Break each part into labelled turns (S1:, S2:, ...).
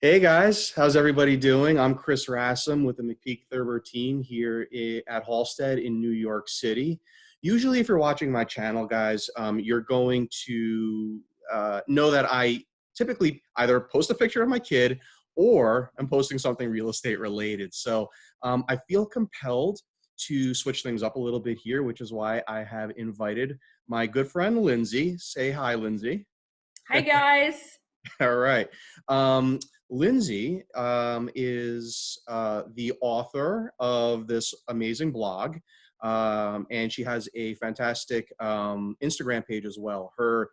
S1: Hey guys, how's everybody doing? I'm Chris Rassam with the McPeak Thurber team here at Halstead in New York City. Usually, if you're watching my channel, guys, you're going to know that I typically either post a picture of my kid or I'm posting something real estate related. So I feel compelled to switch things up a little bit here, which is why I have invited my good friend Lindsay. Say hi, Lindsay.
S2: Hi guys.
S1: All right. Um, Lindsay is the author of this amazing blog, and she has a fantastic Instagram page as well. Her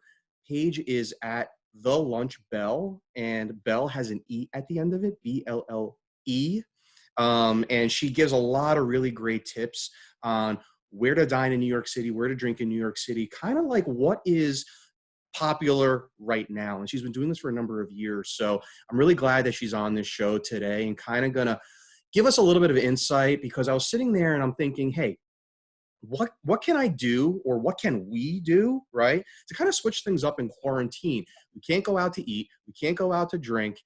S1: page is at The Lunch Bell, and Bell has an E at the end of it, BLLE. And she gives a lot of really great tips on where to dine in New York City, where to drink in New York City, kind of like what is popular right now. And she's been doing this for a number of years. So I'm really glad that she's on this show today and kind of gonna give us a little bit of insight, because I was sitting there and I'm thinking, hey, what can I do, or what can we do, right, to kind of switch things up in quarantine? We can't go out to eat. We can't go out to drink.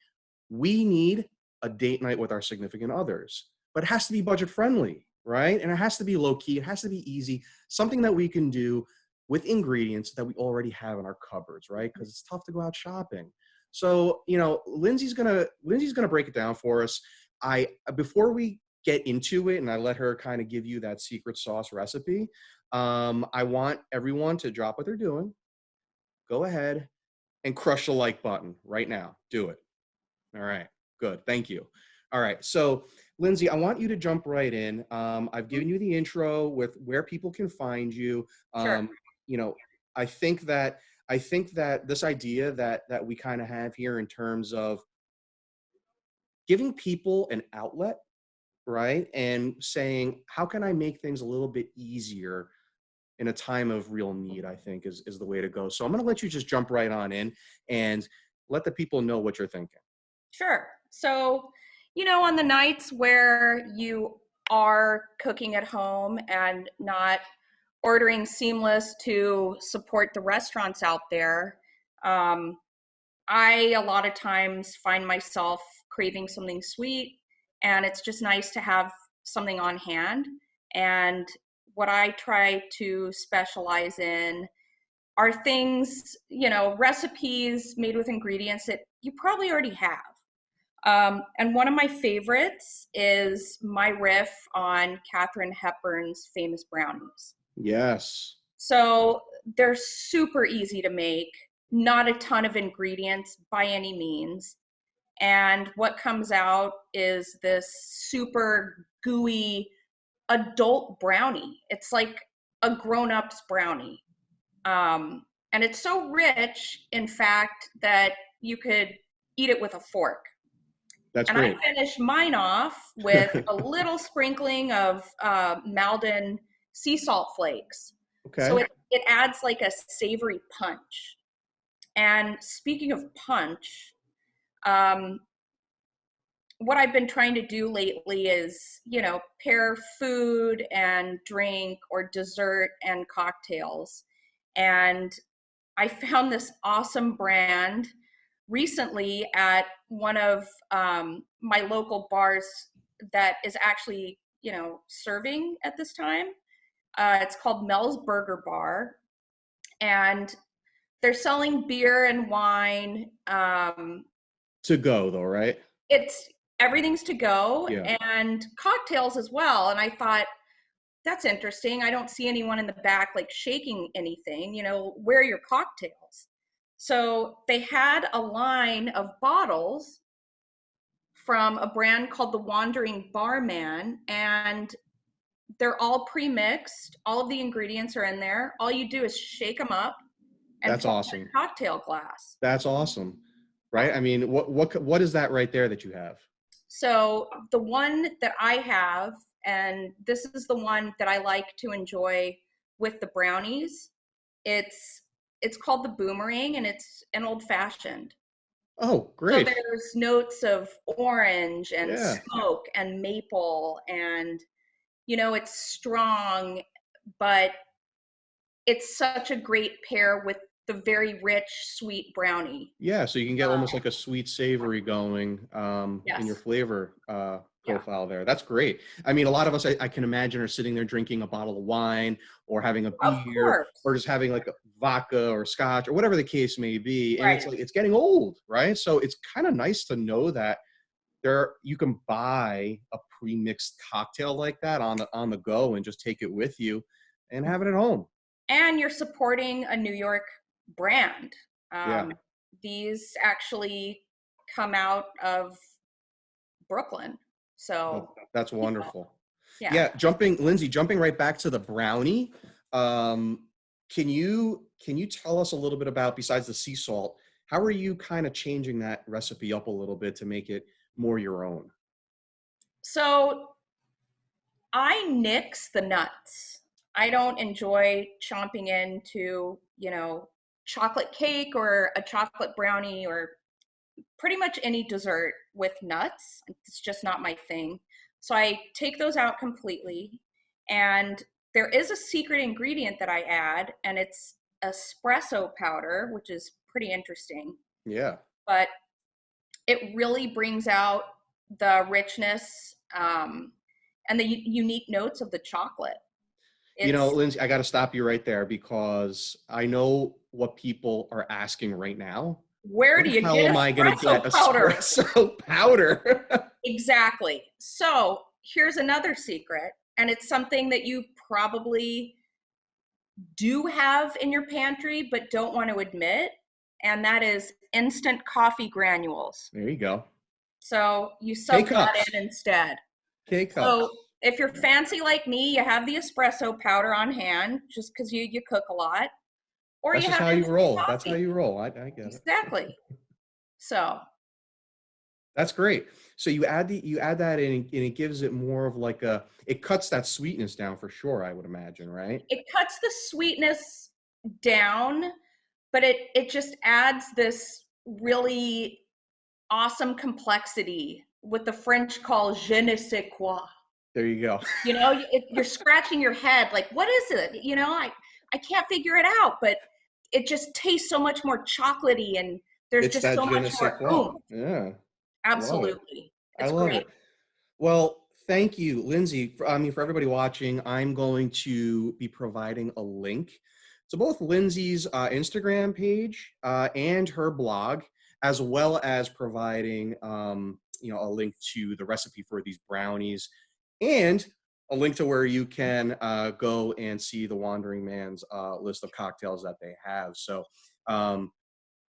S1: We need a date night with our significant others, but it has to be budget friendly, right? And it has to be low key. It has to be easy, something that we can do with ingredients that we already have in our cupboards, right? Because it's tough to go out shopping. So, Lindsay's gonna break it down for us. I Before we get into it and I let her kind of give you that secret sauce recipe, I want everyone to drop what they're doing. Go ahead and crush the like button right now. Do it. All right, good. Thank you. All right, so Lindsay, I want you to jump right in. I've given you the intro with where people can find you.
S2: Sure.
S1: Um, you know, I think that this idea that we kind of have here in terms of giving people an outlet, right, and saying, how can I make things a little bit easier in a time of real need, I think is the way to go. So I'm going to let you just jump right on in and let the people know what you're thinking.
S2: Sure. So, on the nights where you are cooking at home and not ordering seamless to support the restaurants out there, um, I a lot of times find myself craving something sweet, and it's just nice to have something on hand. And what I try to specialize in are things, recipes made with ingredients that you probably already have. And one of my favorites is my riff on Katharine Hepburn's famous brownies.
S1: Yes.
S2: So they're super easy to make, not a ton of ingredients by any means. And what comes out is this super gooey adult brownie. It's like a grown-up's brownie. And it's so rich, in fact, that you could eat it with a fork.
S1: That's
S2: And I
S1: great.
S2: finish mine off with a little sprinkling of Maldon sea salt flakes. So
S1: Okay.
S2: it adds like a savory punch. And speaking of punch, um, what I've been trying to do lately is, pair food and drink or dessert and cocktails. And I found this awesome brand recently at one of my local bars that is actually, serving at this time. It's called Mel's Burger Bar, and they're selling beer and wine.
S1: To go though, right?
S2: It's everything's to go
S1: Yeah.
S2: and cocktails as well. And I thought, that's interesting. I don't see anyone in the back like shaking anything, where are your cocktails? So they had a line of bottles from a brand called the Wandering Barman, and they're all pre-mixed. All of the ingredients are in there. All you do is shake them up and
S1: That's
S2: pour in
S1: awesome.
S2: a cocktail glass.
S1: That's awesome. Right? I mean, what is that right there that you have?
S2: So the one that I have, and this is the one that I like to enjoy with the brownies, it's it's called the Boomerang, and it's an old fashioned.
S1: Oh,
S2: So
S1: great.
S2: there's notes of orange and
S1: Yeah.
S2: smoke and maple, and it's strong, but it's such a great pair with the very rich, sweet brownie.
S1: Yeah, so you can get almost like a sweet savory going in your
S2: Yes.
S1: flavor
S2: Yeah.
S1: profile there. That's great. I mean, a lot of us, I can imagine, are sitting there drinking a bottle of wine or having a
S2: Of
S1: beer or
S2: course.
S1: just having like a vodka or scotch or whatever the case may be. And it's
S2: Right.
S1: like, it's getting old, right? So it's kind of nice to know that you can buy a pre-mixed cocktail like that on the go and just take it with you and have it at home.
S2: And you're supporting a New York brand.
S1: Yeah,
S2: These actually come out of Brooklyn.
S1: that,
S2: So,
S1: that's
S2: you know,
S1: wonderful.
S2: yeah.
S1: Yeah, Lindsay, jumping right back to the brownie. Um, can you tell us a little bit about, besides the sea salt, how are you kind of changing that recipe up a little bit to make it more your own?
S2: So I nix the nuts. I don't enjoy chomping into, chocolate cake or a chocolate brownie or pretty much any dessert with nuts. It's just not my thing. So I take those out completely. And there is a secret ingredient that I add, and it's espresso powder, which is pretty interesting.
S1: Yeah.
S2: But it really brings out the richness and the unique notes of the chocolate.
S1: You know,
S2: It's
S1: Lindsay, I got to stop you right there because I know what people are asking right now.
S2: where
S1: Where
S2: do
S1: the
S2: you
S1: hell
S2: get
S1: am I going to get
S2: espresso powder?
S1: espresso powder?
S2: Exactly. So here's another secret, and it's something that you probably do have in your pantry but don't want to admit, and that is instant coffee granules.
S1: There you go.
S2: So you
S1: K
S2: sub that
S1: cups.
S2: in instead.
S1: K
S2: So
S1: cups.
S2: if you're fancy like me, you have the espresso powder on hand just because you cook a lot, or
S1: That's
S2: you
S1: just
S2: have
S1: how you
S2: instant
S1: roll. That's how
S2: coffee.
S1: you roll. I get it.
S2: Exactly. So
S1: That's great. So you add that in and it gives it more of like it cuts that sweetness down for sure, I would imagine, right?
S2: it cuts the sweetness down, but it just adds this really awesome complexity what the French call je ne sais quoi.
S1: There you go.
S2: You're scratching your head like, what is it? I can't figure it out, but it just tastes so much more chocolatey, and there's
S1: It's
S2: just
S1: that
S2: so
S1: je
S2: much
S1: ne sais
S2: more
S1: quoi.
S2: oomph.
S1: Yeah. Love it.
S2: Absolutely.
S1: I
S2: It's
S1: love
S2: great.
S1: it. Well, thank you, Lindsay. For everybody watching, I'm going to be providing a link to both Lindsay's Instagram page and her blog, as well as providing a link to the recipe for these brownies and a link to where you can go and see the Wandering Man's list of cocktails that they have. So um,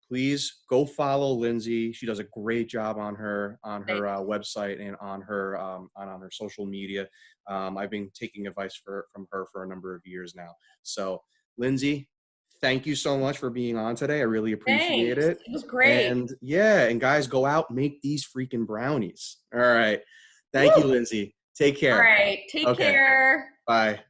S1: please go follow Lindsay. She does a great job on her
S2: Thanks.
S1: website and on her social media. I've been taking advice from her for a number of years now. So, Lindsay, thank you so much for being on today. I really appreciate
S2: Thanks.
S1: it.
S2: It was great.
S1: And yeah, and guys, go out, make these freaking brownies. All right. Thank you,
S2: Woo!
S1: Lindsay. Take
S2: All
S1: care.
S2: right. Take
S1: Okay.
S2: care.
S1: Bye.